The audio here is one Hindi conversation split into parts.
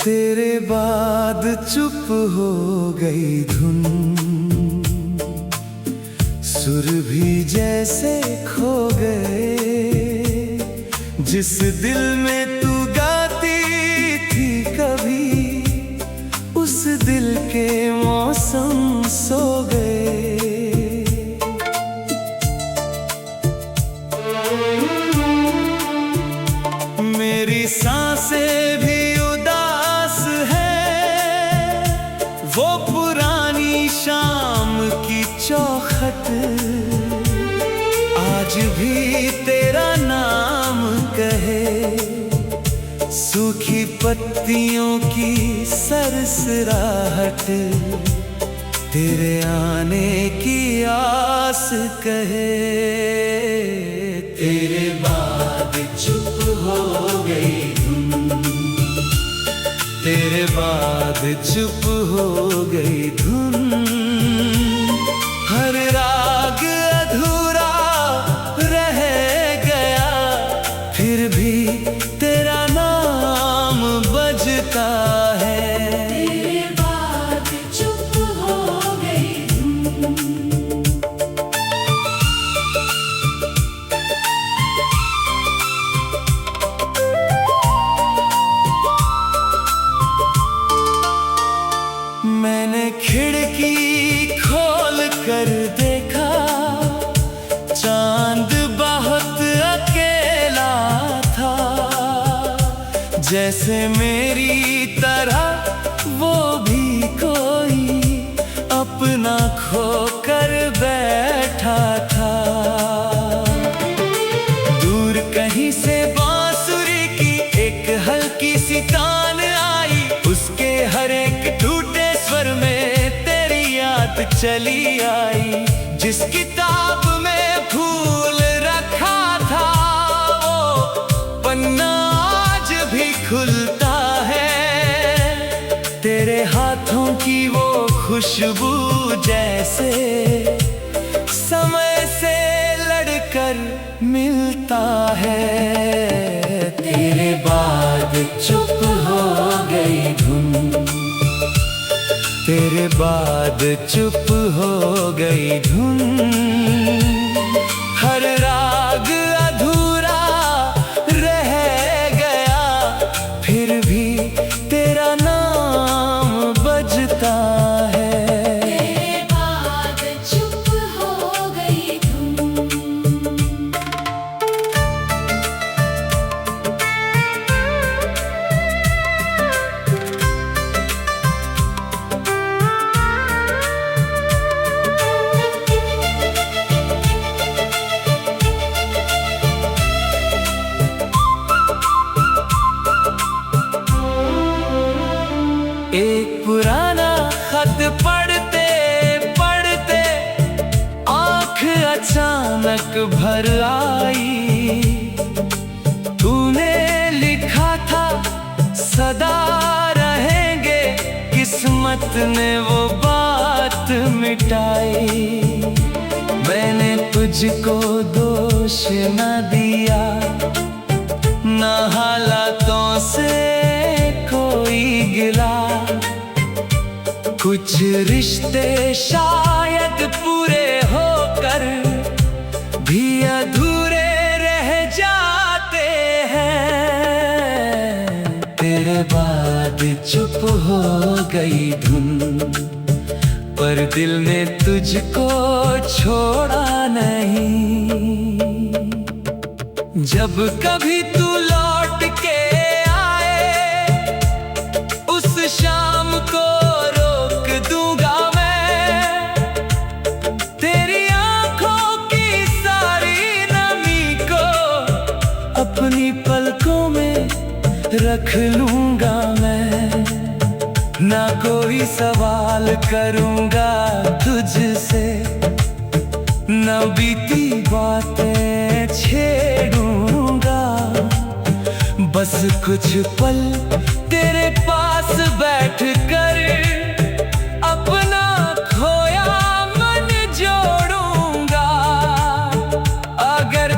तेरे बाद चुप हो गई धुन, सुर भी जैसे खो गए। जिस दिल में तू गाती थी कभी, उस दिल के मौसम सो गए। मेरी सांसें भी उदास है, वो पुरानी शाम की चौखट आज भी तेरा नाम कहे। सूखी पत्तियों की सरसराहट तेरे आने की आस कहे। तेरे बाद चुप हो गई धुन, तेरे बाद चुप हो गई धुन। हर राग अधूरा रह गया, फिर भी तेरा नाम बजता है। तेरे बाद चुप हो गई धुन। मैंने खिड़की खोल कर देखा, चांद बहुत अकेला था। जैसे मेरी तरह वो भी कोई अपना खोकर बैठा था। दूर कहीं से बांसुरी की एक हल्की सी तान आई, उसके हर एक टूटे स्वर में तेरी याद चली आई। जिस किताब में फूल रखा था, वो पन्ना आज भी खुलता है। तेरे हाथों की वो खुशबू जैसे समय से लड़कर मिलता है। तेरे बाद चुप हो गई धुन, तेरे बाद चुप हो गई धुन। हर राग अधूरा रह गया, फिर भी तेरा नाम बजता है। तेरे बाद चुप हो गई धुन। एक पुराना खत पढ़ते पढ़ते आँख अचानक भर आई। तूने लिखा था सदा रहेंगे, किस्मत ने वो बात मिटाई। मैंने तुझको दोष न दिया, ना हालातों से कोई गिला। कुछ रिश्ते शायद पूरे होकर भी अधूरे रह जाते हैं। तेरे बाद चुप हो गई धुन, पर दिल ने तुझको छोड़ा नहीं। जब कभी तू लौट के आए, उस शाम को रोक दूंगा मैं। तेरी आंखों की सारी नमी को अपनी पलकों में रख लूंगा मैं। ना कोई सवाल करूंगा तुझसे, न बीती बातें छेड़ूंगा। बस कुछ पल तेरे पास बैठ कर अपना खोया मन जोड़ूंगा। अगर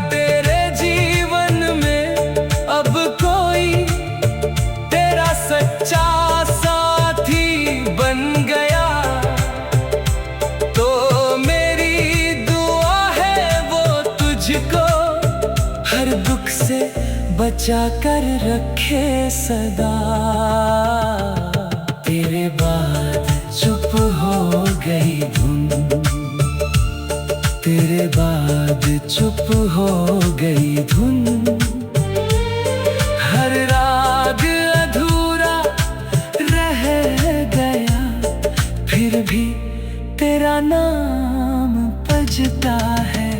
से बचा कर रखे सदा। तेरे बाद चुप हो गई धुन, तेरे बाद चुप हो गई धुन। हर राग अधूरा रह गया, फिर भी तेरा नाम बजता है।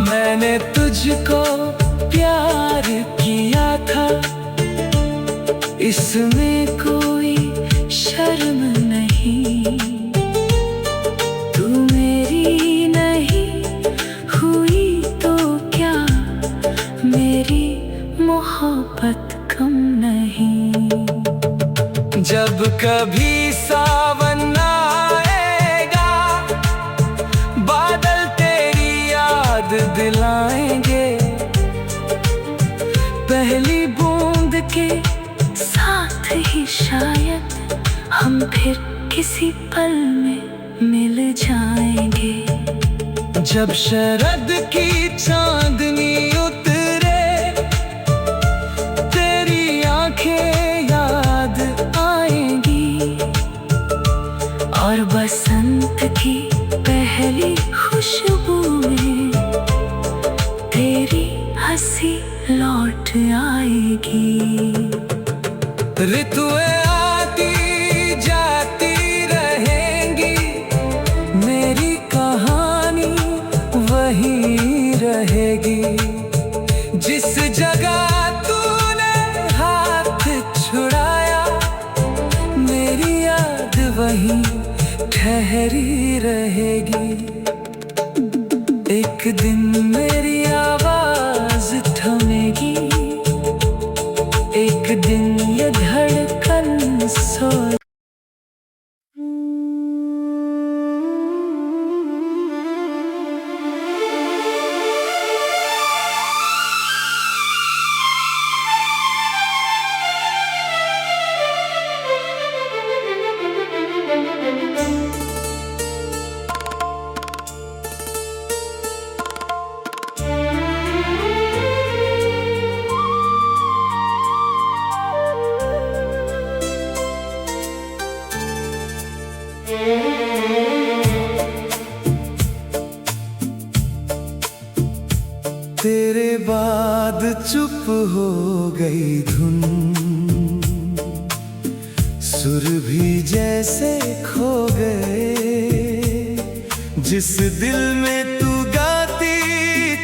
मैंने तुझको प्यार किया था, इसमें कोई शर्म नहीं। तू मेरी नहीं हुई तो क्या, मेरी मोहब्बत कम नहीं। जब कभी सावन आएगा, बादल तेरी याद दिलाएंगे। पहली बूंद के साथ ही शायद हम फिर किसी पल में मिल जाएंगे। जब शरद की चांदनी उतरे, तेरी आंखें याद आएंगी। और बसंत की पहली खुशबू में तेरी हंसी लौट आएगी। ऋतुएं आती जाती रहेंगी, मेरी कहानी वही रहेगी। जिस जगह तूने हाथ छुड़ाया, मेरी याद वही ठहरी रहेगी। एक दिन मेरी आवाज थमेगी, एक दिन ये धड़कन सो। तेरे बाद चुप हो गई धुन, सुर भी जैसे खो गए। जिस दिल में तू गाती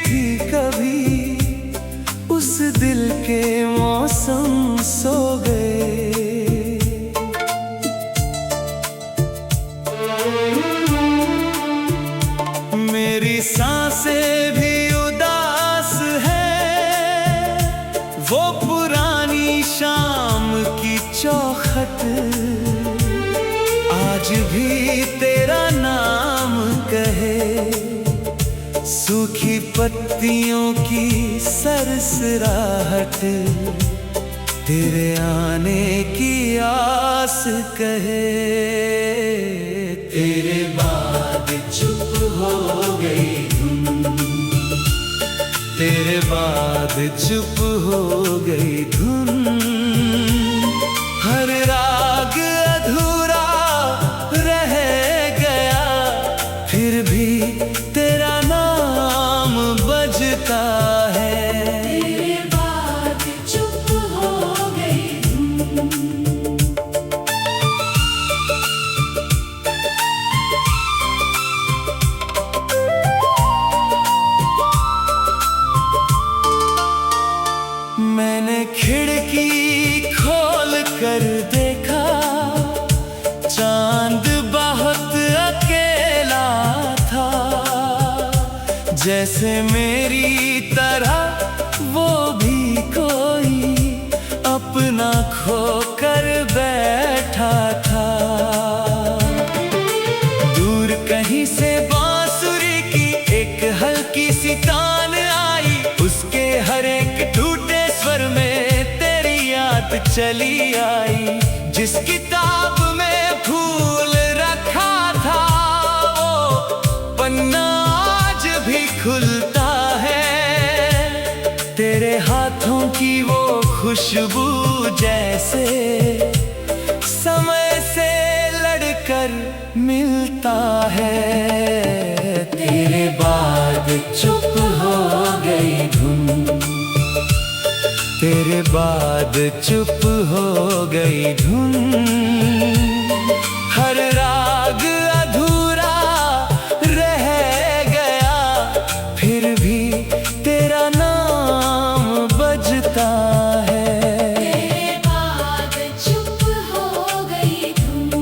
थी कभी, उस दिल के मौसम सो गए। मेरी सांसें भी उदास है, वो पुरानी शाम की चौखट आज भी तेरा नाम कहे। सूखी पत्तियों की सरसराहट तेरे आने की आस कहे। तेरे बाद चुप हो गई धुन, तेरे बाद चुप हो गई धुन। हर राग अधूरा रह गया, फिर भी तेरा नाम बजता है। तेरे बाद चुप हो गई धुन। मैंने खिड़की खोल कर देखा, चांद बहुत अकेला था। जैसे मेरी तरह वो भी कोई अपना खोकर बैठा था। दूर कहीं से बांसुरी की एक हल्की सी तान आई, उसके हर एक टूटे स्वर में तेरी याद चली आई। जिस किताब में फूल रखा था वो की वो खुशबू जैसे समय से लड़कर मिलता है। तेरे बाद चुप हो गई धुन, तेरे बाद चुप हो गई धुन। हर राग अधूरा रह गया, फिर भी तेरा नाम बजता है। तेरे बाद चुप हो गई धुन।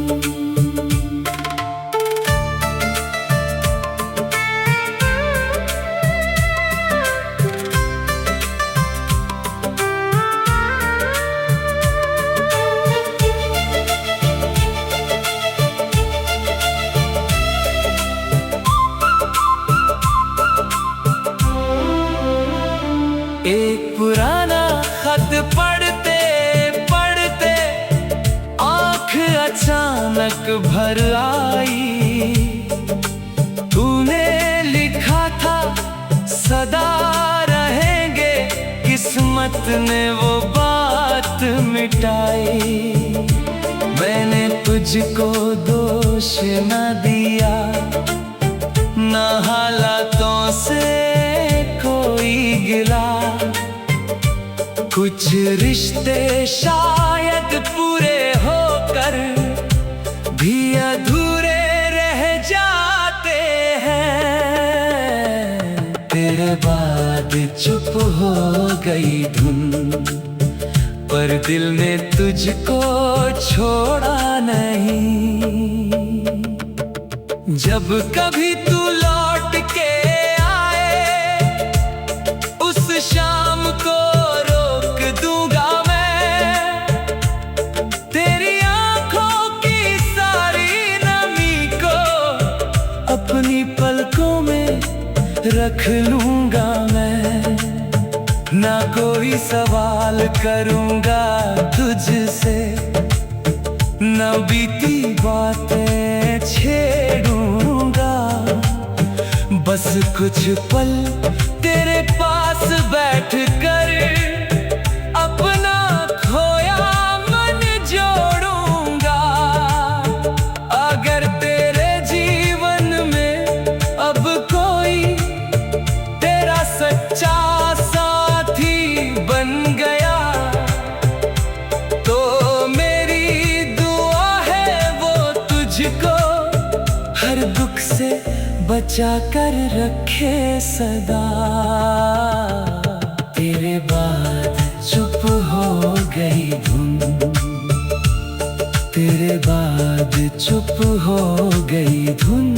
एक पुराना खत पढ़ते पढ़ते आँख अचानक भर आई। तूने लिखा था सदा रहेंगे, किस्मत ने वो बात मिटाई। मैंने तुझको दोष न दिया, ना हालातों से कोई गिला। कुछ रिश्ते शायद पूरे होकर भी अधूरे रह जाते हैं। तेरे बाद चुप हो गई धुन, पर दिल ने तुझको छोड़ा नहीं। जब कभी तू लौट के आए, उस शाम को रोक दूंगा मैं। तेरी आंखों की सारी नमी को अपनी पलकों में रख लूंगा मैं। ना कोई सवाल करूंगा तुझसे, न बीती बातें छेड़ूंगा। बस कुछ पल तेरे पास बैठ कर अपना खोया मन जोड़ूंगा। अगर तेरे जीवन में अब कोई तेरा सच्चा साथी बन गया, तो मेरी दुआ है वो तुझको हर दुख से बचा कर रखे सदा। तेरे बाद चुप हो गई धुन, तेरे बाद चुप हो गई धुन।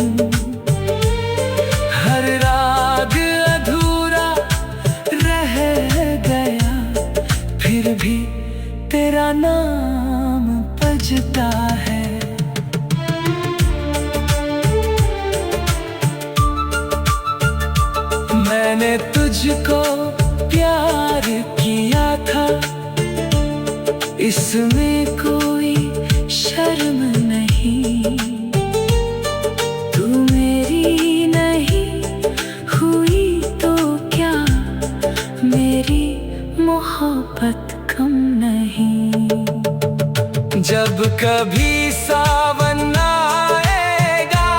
हर राग अधूरा रह गया, फिर भी तेरा नाम बजता है। मैंने तुझको प्यार किया था, इसमें कोई शर्म नहीं। तू मेरी नहीं हुई तो क्या, मेरी मोहब्बत कम नहीं। जब कभी सावन आएगा,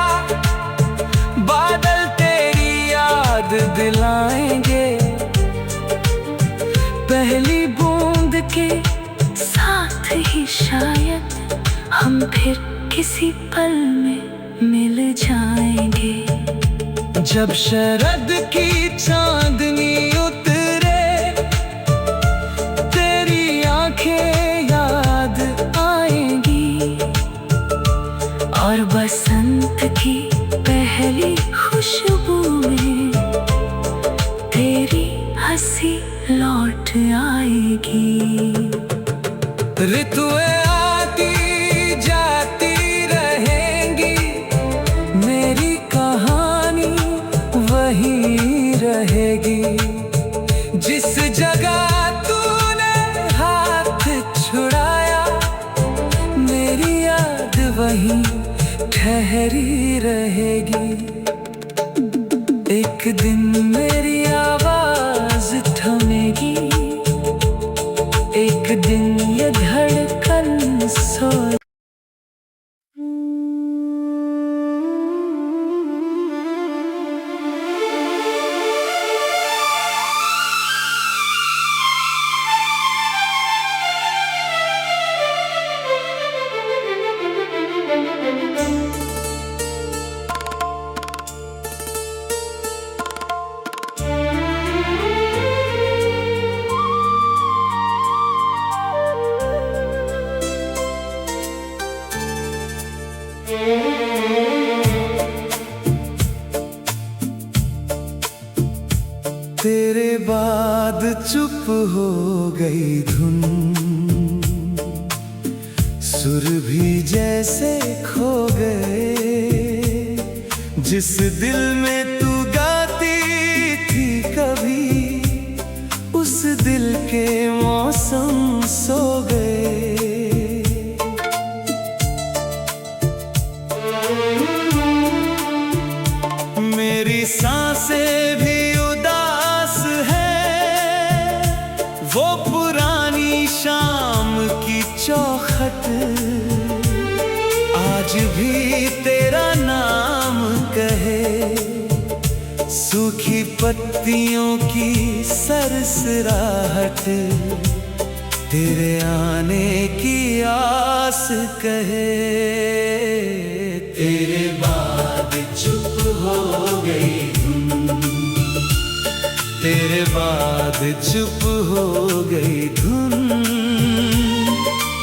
बादल तेरी याद दिलाएंगे। पहली बूंद के साथ ही शायद हम फिर किसी पल में मिल जाएंगे। जब शरद की चांदनी उतरे, तेरी आंखें याद आएंगी। और बसंत की पहली खुशबू में तेरी हंसी लौट आएगी। ऋतुएं आती जाती रहेंगी, मेरी कहानी वही रहेगी। जिस जगह तूने हाथ छुड़ाया, मेरी याद वही ठहरी रहेगी। एक दिन मेरी आवाज थमेगी, तेरे बाद चुप हो गई धुन, सुर भी जैसे खो गए। जिस दिल में तू गाती थी कभी, उस दिल के मौसम सो गए। मेरी सांसें भी उदास है, वो पुरानी शाम की चौखट आज भी तेरा नाम कहे। सूखी पत्तियों की सरसराहट तेरे आने की आस कहे। तेरे बाद चुप हो गई धुन, तेरे बाद चुप हो गई धुन।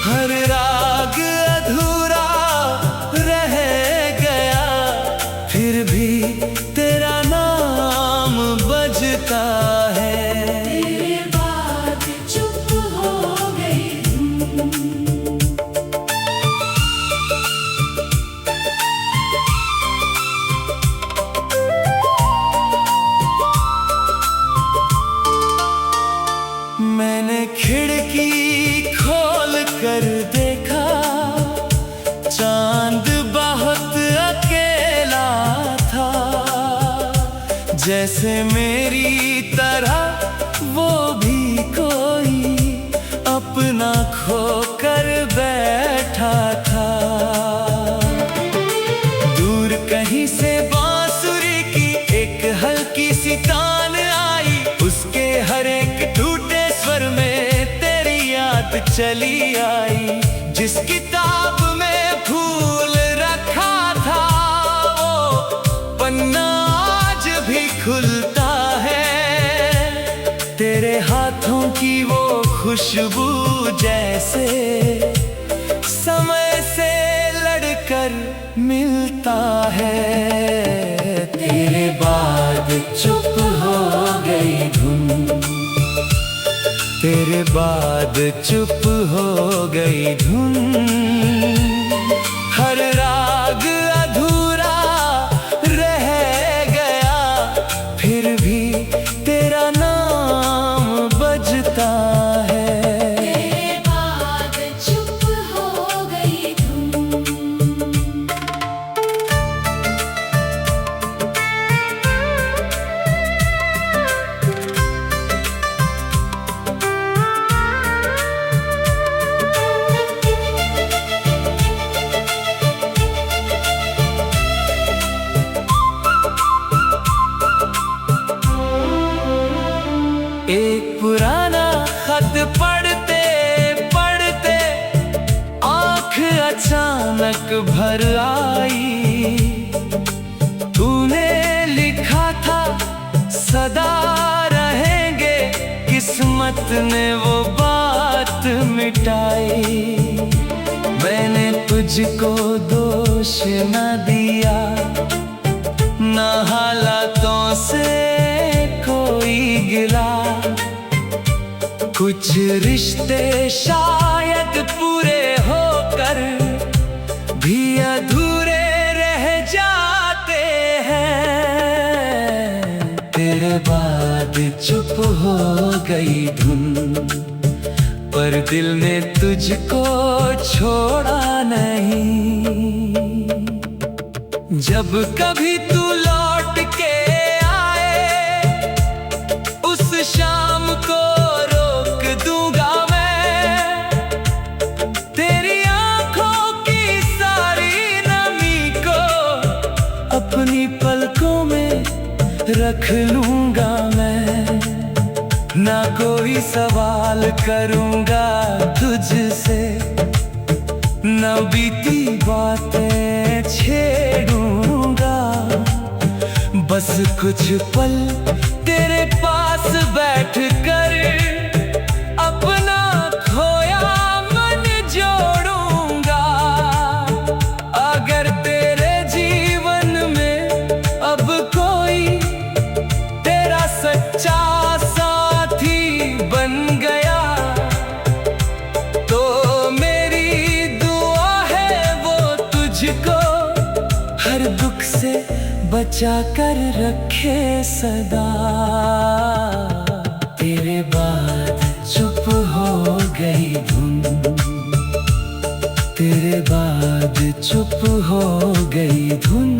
हर राग अधूरा रह गया, फिर भी तेरा नाम बजता है। तेरे बाद चुप हो गई धुन। मैंने खिड़की खोल कर देखा, चांद बहुत अकेला था। जैसे मेरी तरह वो भी कोई अपना खोकर बैठा था। दूर कहीं से बांसुरी की एक हल्की सी तान आई, उसके हर एक टूटे स्वर में तेरी याद चली आई। जिस किताब में फूल रखा था, वो पन्ना आज भी खुलता है। तेरे हाथों की वो खुशबू जैसे समय से लड़कर मिलता है। तेरे बाद चुप हो गई धुन, तेरे बाद चुप हो गई धुन। हर राग अधूरा रह गया, फिर भी तेरा नाम बजता है। तेरे बाद चुप हो गई धुन। एक पुराना खत पढ़ते पढ़ते आँख अचानक भर आई। तूने लिखा था सदा रहेंगे, किस्मत ने वो बात मिटाई। मैंने तुझको दोष न दिया, न हालातों से कोई गिला। कुछ रिश्ते शायद पूरे होकर भी अधूरे रह जाते हैं। तेरे बाद चुप हो गई धुन, पर दिल ने तुझको छोड़ा नहीं। जब कभी तू लौट के आए, उस शाम को रोक दूंगा मैं। तेरी आंखों की सारी नमी को अपनी पलकों में रख लूंगा मैं। ना कोई सवाल करूंगा तुझसे, न बीती बातें छेड़ूंगा। बस कुछ पल तेरे पास बैठ कर अपना खोया मन जोड़ूंगा। अगर मुझको हर दुख से बचा कर रखे सदा। तेरे बाद चुप हो गई धुन, तेरे बाद चुप हो गई धुन।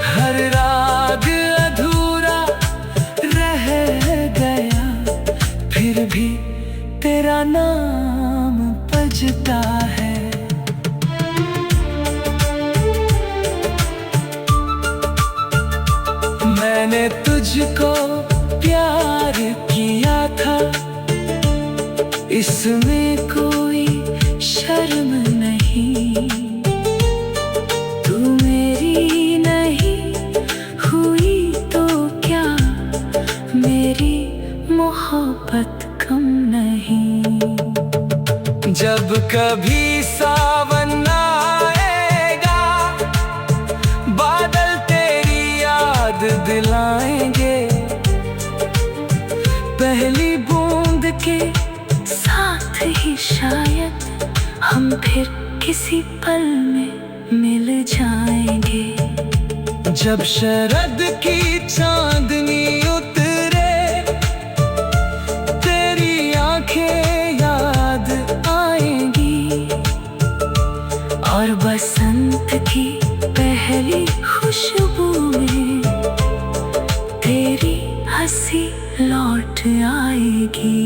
हर राग अधूरा रह गया, फिर भी तेरा नाम बजता है। मैंने तुझको प्यार किया था, इसमें कोई शर्म नहीं। तू मेरी नहीं हुई तो क्या, मेरी मोहब्बत कम नहीं। जब कभी सावन आएगा, बादल तेरी याद दिलाएंगे। पहली बूंद के साथ ही शायद हम फिर किसी पल में मिल जाएंगे। जब शरद की चांदनी उतरे, तेरी आंखें याद आएंगी। और बसंत की पहली खुशबू में तेरी हंसी लौट आएगी।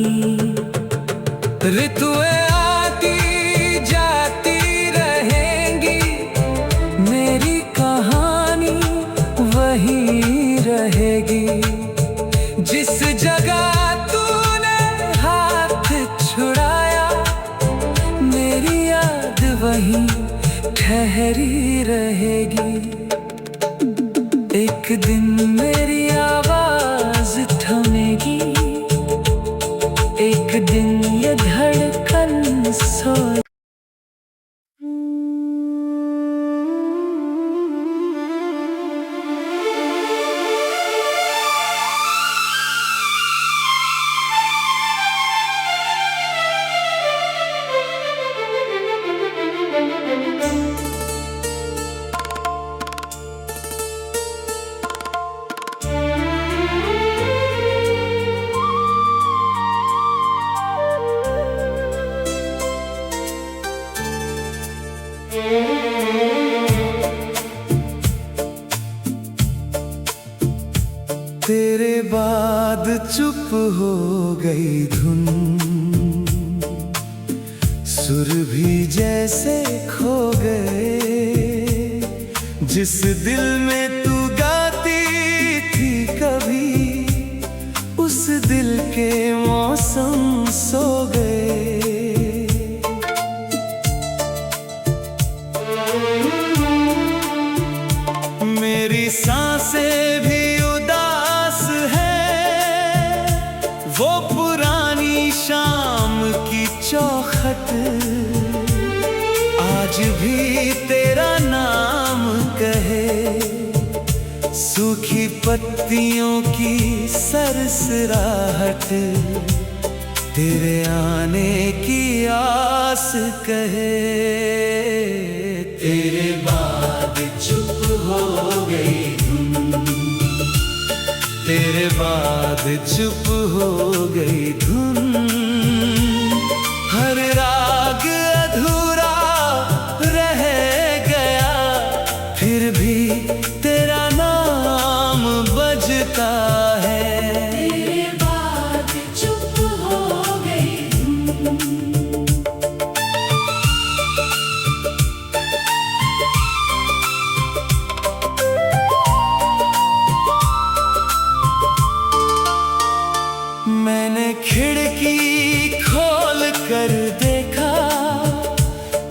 ऋतुएं आती जाती रहेंगी, मेरी कहानी वही रहेगी। जिस जगह तूने हाथ छुड़ाया, मेरी याद वही ठहरी रहेगी। एक दिन मेरी आवाज थमेगी, एक दिन ये धड़कन सो। तेरे बाद चुप हो गई धुन, सुर भी जैसे खो गए। जिस दिल में तू गाती थी कभी, उस दिल के मौसम सो गए। मेरी सांसें भी उदास है, वो पुरानी शाम की चौखट आज भी तेरा नाम कहे। सूखी पत्तियों की सरसराहट तेरे आने की आस कहे। तेरे बाद चुप हो गई धुन, तेरे बाद चुप हो गई धुन। हर राग अधूरा रह गया, फिर भी तेरा नाम बजता है। तेरे बाद चुप हो गई धुन। मैंने खिड़की खोल कर देखा,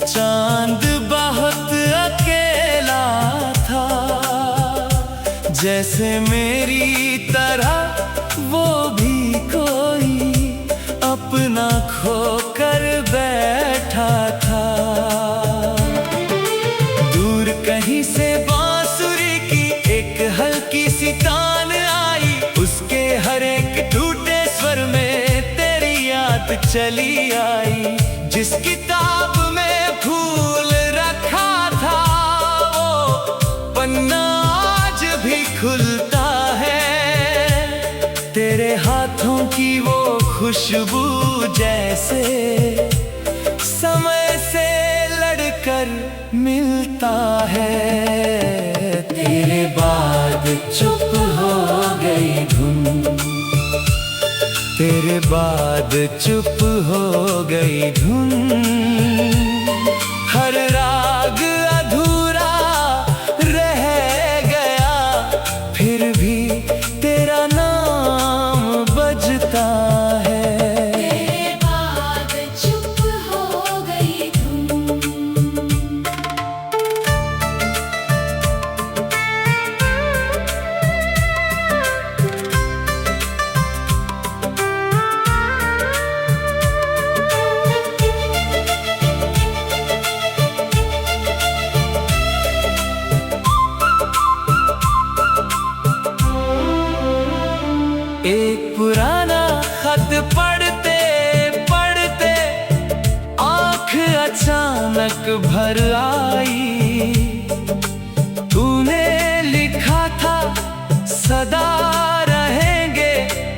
चांद बहुत अकेला था। जैसे मेरी तरह वो भी कोई अपना खोकर बैठा था। दूर कहीं से बांसुरी की एक हल्की सी तान आई, उसके हर एक टूटे स्वर में तेरी याद चली आई। जिस किताब में फूल रखा की वो खुशबू जैसे समय से लड़कर मिलता है। तेरे बाद चुप हो गई धुन, तेरे बाद चुप हो गई धुन। हर राग अधूरा रह गया, फिर भी तेरा नाम बजता है। तेरे बाद चुप हो गई धुन। एक पुराना खत पढ़ते पढ़ते आँख अचानक भर आई। तूने लिखा था सदा रहेंगे,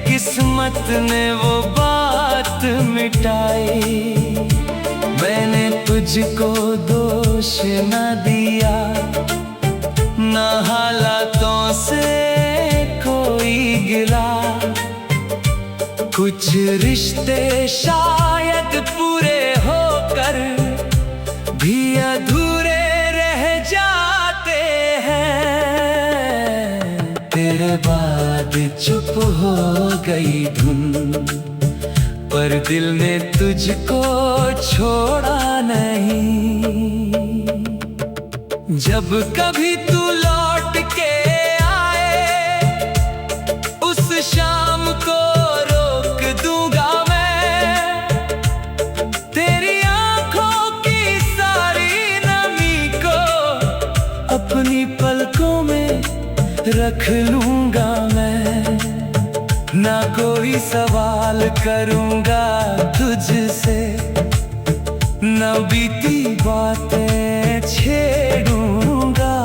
किस्मत ने वो बात मिटाई। मैंने तुझको दोष न दिया, ना हालातों से कोई गिला। कुछ रिश्ते शायद पूरे होकर भी अधूरे रह जाते हैं। तेरे बाद चुप हो गई धुन, पर दिल ने तुझको छोड़ा नहीं। जब कभी तू लौट के आए, उस शाम को रोक दूंगा मैं। तेरी आंखों की सारी नमी को अपनी पलकों में रख लूंगा मैं। ना कोई सवाल करूंगा तुझसे, न बीती बातें छेड़ूंगा।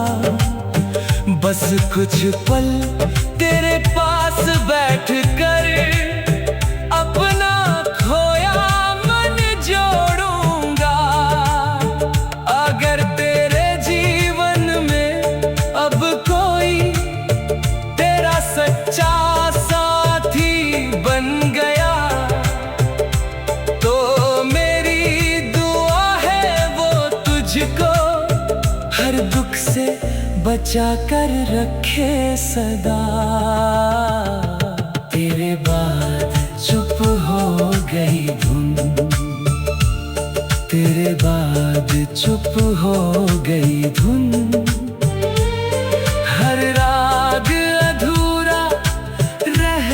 बस कुछ पल तेरे पास बैठ कर अपना खोया मन जोड़ूंगा। अगर तेरे जीवन में अब कोई तेरा सच्चा साथी बन गया, तो मेरी दुआ है वो तुझको हर दुख से बचा कर रखे सदा। तेरे बाद चुप हो गई धुन, तेरे बाद चुप हो गई धुन। हर राग अधूरा रह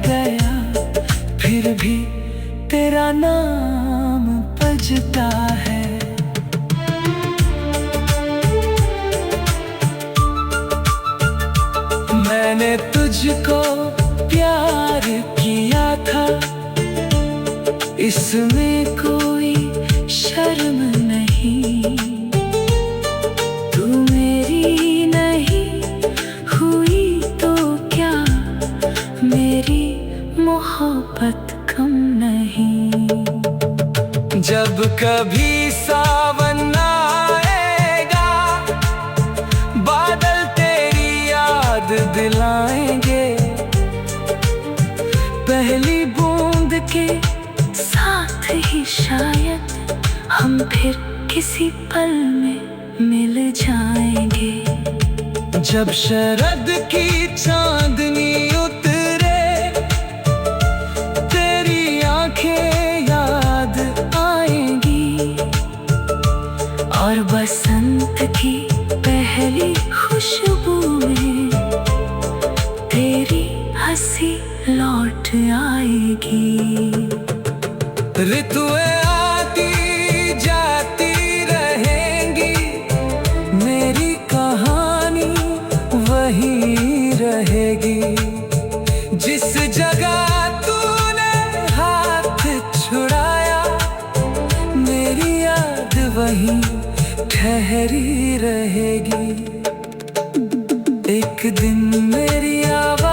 गया, फिर भी तेरा नाम बजता है। मैंने तुझको प्यार किया था, इसमें कोई शर्म नहीं। तू मेरी नहीं हुई तो क्या, मेरी मोहब्बत कम नहीं। जब कभी सावन आएगा, बादल तेरी याद दिलाएंगे। पहली बूंद के साथ ही शायद हम फिर किसी पल में मिल जाएंगे। जब शरद की चांदनी उतरे, तेरी आंखें याद आएंगी। और बसंत की पहली खुशबू में तेरी हंसी लौट आएगी। ऋतुएं आती जाती रहेंगी, मेरी कहानी वही रहेगी। जिस जगह तूने हाथ छुड़ाया, मेरी याद वही ठहरी रहेगी। एक दिन मेरी आवाज़